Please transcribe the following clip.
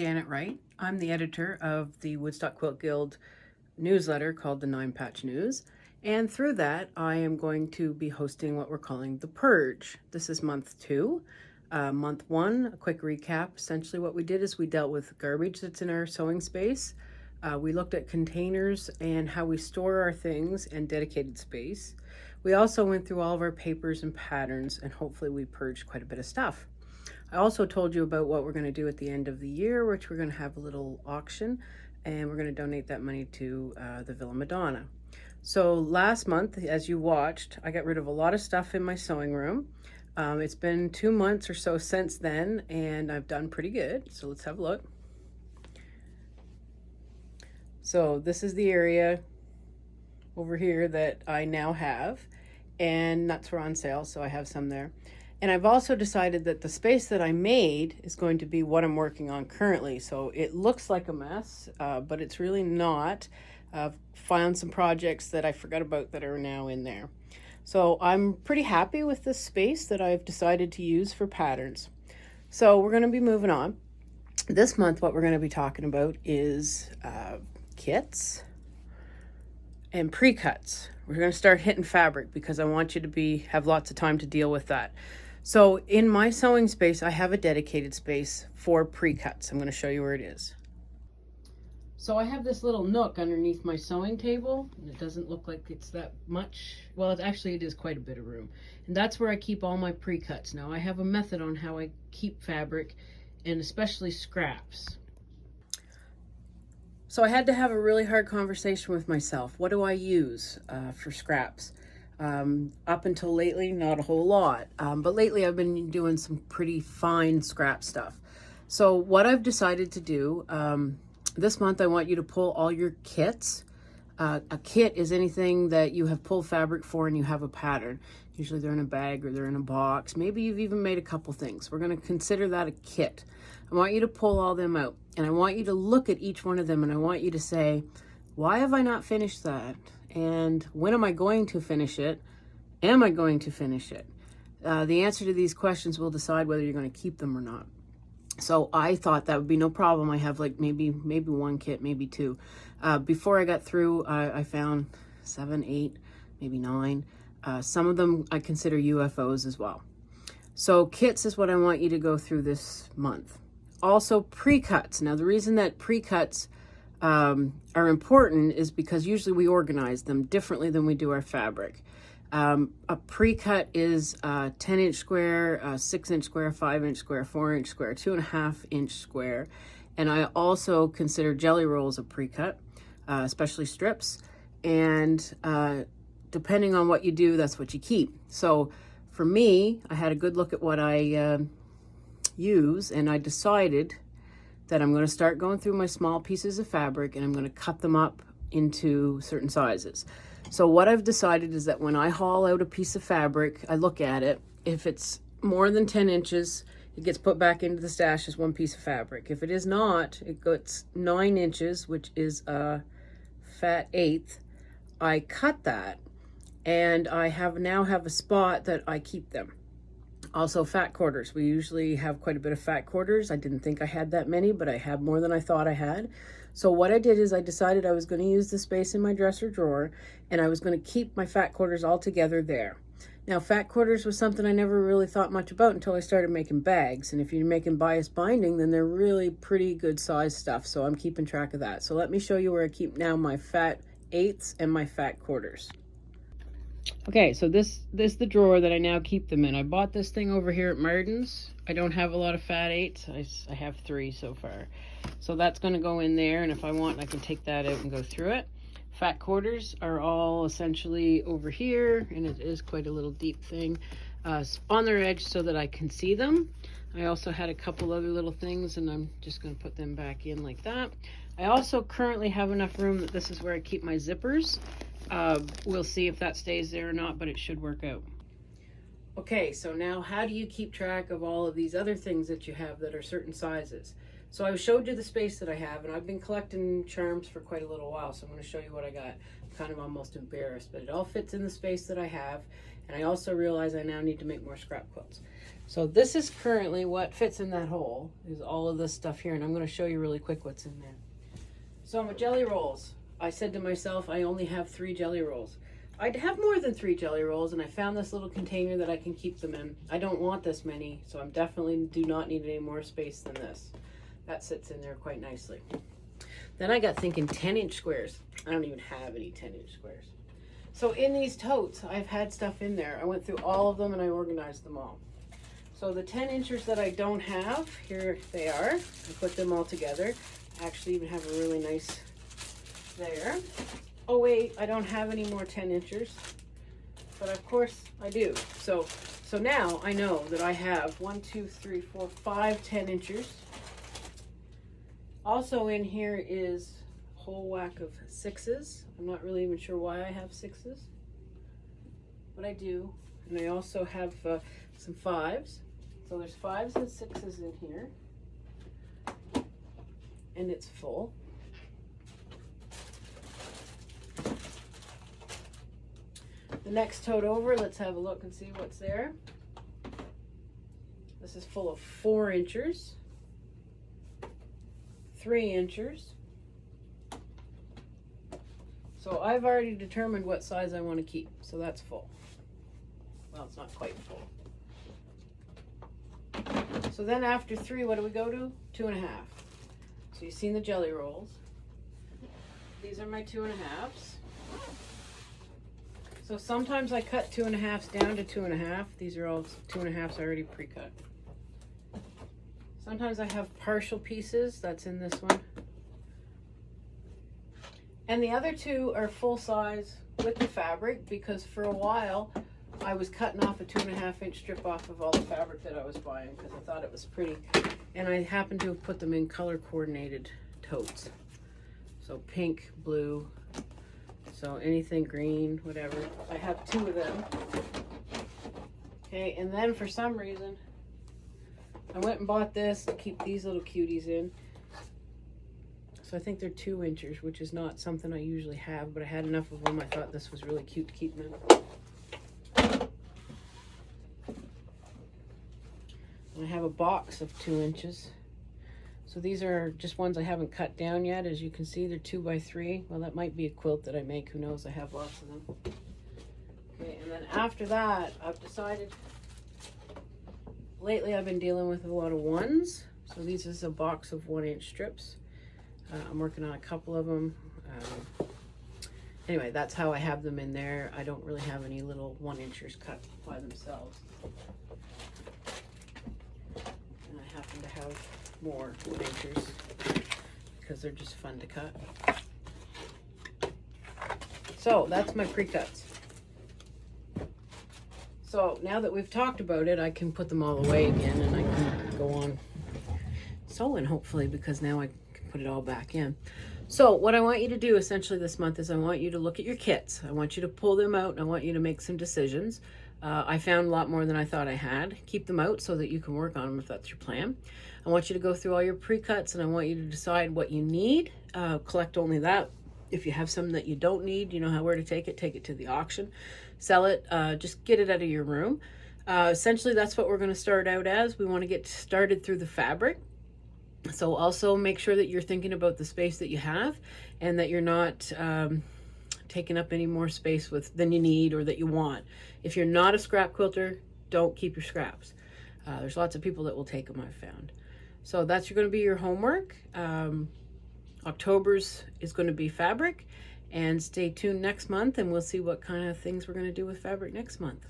Janet Wright. I'm the editor of the Woodstock Quilt Guild newsletter called the 9-Patch News. And through that, I am going to be hosting what we're calling the Purge. This is month 2. Month 1, a quick recap. Essentially what we did is we dealt with garbage that's in our sewing space. We looked at containers and how we store our things and dedicated space. We also went through all of our papers and patterns, and hopefully we purged quite a bit of stuff. I also told you about what we're going to do at the end of the year, which we're going to have a little auction, and we're going to donate that money to the Villa Madonna. So last month, as you watched, I got rid of a lot of stuff in my sewing room. It's been 2 months or so since then, and I've done pretty good. So let's have a look. So this is the area over here that I now have, and nuts were on sale, so I have some there. And I've also decided that the space that I made is going to be what I'm working on currently. So it looks like a mess, but it's really not. I've found some projects that I forgot about that are now in there. So I'm pretty happy with this space that I've decided to use for patterns. So we're going to be moving on. This month, what we're going to be talking about is kits and pre-cuts. We're going to start hitting fabric because I want you to have lots of time to deal with that. So in my sewing space, I have a dedicated space for pre-cuts. I'm going to show you where it is. So I have this little nook underneath my sewing table, and it doesn't look like it's that much. Well, it is quite a bit of room. And that's where I keep all my pre-cuts. Now I have a method on how I keep fabric, and especially scraps. So I had to have a really hard conversation with myself. What do I use for scraps? Up until lately, not a whole lot. But lately I've been doing some pretty fine scrap stuff. So what I've decided to do, this month I want you to pull all your kits. A kit is anything that you have pulled fabric for and you have a pattern. Usually they're in a bag or they're in a box. Maybe you've even made a couple things. We're going to consider that a kit. I want you to pull all them out, and I want you to look at each one of them, and I want you to say, why have I not finished that? And when am I going to finish it? Am I going to finish it? The answer to these questions will decide whether you're going to keep them or not. So I thought that would be no problem. I have like maybe one kit, maybe 2. Before I got through, I found 7, 8, maybe 9. Some of them I consider UFOs as well. So kits is what I want you to go through this month. Also pre-cuts. Now the reason that pre-cuts are important is because usually we organize them differently than we do our fabric. A pre-cut is a 10-inch square, a 6-inch square, 5-inch square, 4-inch square, 2.5-inch square. And I also consider jelly rolls a pre-cut, especially strips. And depending on what you do, that's what you keep. So for me, I had a good look at what I use, and I decided that I'm going to start going through my small pieces of fabric and I'm going to cut them up into certain sizes. So what I've decided is that when I haul out a piece of fabric, I look at it. If it's more than 10 inches, it gets put back into the stash as one piece of fabric. If it is not, it gets 9 inches, which is a fat eighth. I cut that, and I now have a spot that I keep them. Also fat quarters. We usually have quite a bit of fat quarters. I didn't think I had that many, but I have more than I thought I had. So what I did is I decided I was going to use the space in my dresser drawer, and I was going to keep my fat quarters all together there. Now fat quarters was something I never really thought much about until I started making bags. And if you're making bias binding, then they're really pretty good size stuff. So I'm keeping track of that. So let me show you where I keep now my fat eighths and my fat quarters. Okay, so this is the drawer that I now keep them in. I bought this thing over here at Martin's. I don't have a lot of fat eighths. I have 3 so far. So that's going to go in there, and if I want, I can take that out and go through it. Fat quarters are all essentially over here, and it is quite a little deep thing on their edge so that I can see them. I also had a couple other little things, and I'm just going to put them back in like that. I also currently have enough room that this is where I keep my zippers. We'll see if that stays there or not, but it should work out. Okay, so now how do you keep track of all of these other things that you have that are certain sizes? So I showed you the space that I have, and I've been collecting charms for quite a little while, so I'm going to show you what I got. I'm kind of almost embarrassed, but it all fits in the space that I have, and I also realize I now need to make more scrap quilts. So this is currently what fits in that hole, is all of this stuff here, and I'm going to show you really quick what's in there. So my jelly rolls. I said to myself, I only have 3 jelly rolls. I'd have more than 3 jelly rolls, and I found this little container that I can keep them in. I don't want this many, so I definitely do not need any more space than this. That sits in there quite nicely. Then I got thinking 10-inch squares. I don't even have any 10-inch squares. So in these totes, I've had stuff in there. I went through all of them and I organized them all. So the 10-inchers that I don't have, here they are. I put them all together. I actually even have a really nice there. Oh wait, I don't have any more 10-inchers, but of course I do. So now I know that I have 1, 2, 3, 4, 5 10-inchers. Also in here is a whole whack of 6s. I'm not really even sure why I have 6s, but I do. And I also have some 5s. So there's 5s and 6s in here, and it's full. The next tote over, let's have a look and see what's there. This is full of 4-inchers, 3-inchers. So I've already determined what size I want to keep, so that's full. Well, it's not quite full. So then after 3, what do we go to? 2.5. So you've seen the jelly rolls. These are my 2.5s. So sometimes I cut 2.5s down to 2.5. These are all 2.5s already pre-cut. Sometimes I have partial pieces. That's in this one. And the other 2 are full size with the fabric, because for a while I was cutting off a 2.5-inch strip off of all the fabric that I was buying because I thought it was pretty. And I happened to have put them in color coordinated totes. So pink, blue, so anything green, whatever. I have 2 of them. Okay, and then for some reason, I went and bought this to keep these little cuties in. So I think they're 2-inchers, which is not something I usually have, but I had enough of them. I thought this was really cute to keep them in. And I have a box of 2 inches. So these are just ones I haven't cut down yet. As you can see, they're 2 by 3. Well, that might be a quilt that I make. Who knows? I have lots of them. Okay, and then after that, I've decided, lately I've been dealing with a lot of 1s. So these is a box of 1-inch strips. I'm working on a couple of them. Anyway, that's how I have them in there. I don't really have any little 1-inchers cut by themselves. And I happen to have more 1-inchers because they're just fun to cut. So that's my pre-cuts. So now that we've talked about it, I can put them all away again and I can go on sewing, hopefully, because now I can put it all back in. So what I want you to do essentially this month is I want you to look at your kits. I want you to pull them out and I want you to make some decisions. I found a lot more than I thought I had. Keep them out so that you can work on them if that's your plan. I want you to go through all your pre-cuts and I want you to decide what you need. Collect only that. If you have some that you don't need, you know where to take it to the auction, sell it, just get it out of your room. Essentially, that's what we're going to start out as. We want to get started through the fabric. So also make sure that you're thinking about the space that you have and that you're not taking up any more space than you need or that you want. If you're not a scrap quilter, don't keep your scraps. There's lots of people that will take them, I've found. So that's going to be your homework. October's is going to be fabric, and stay tuned next month and we'll see what kind of things we're going to do with fabric next month.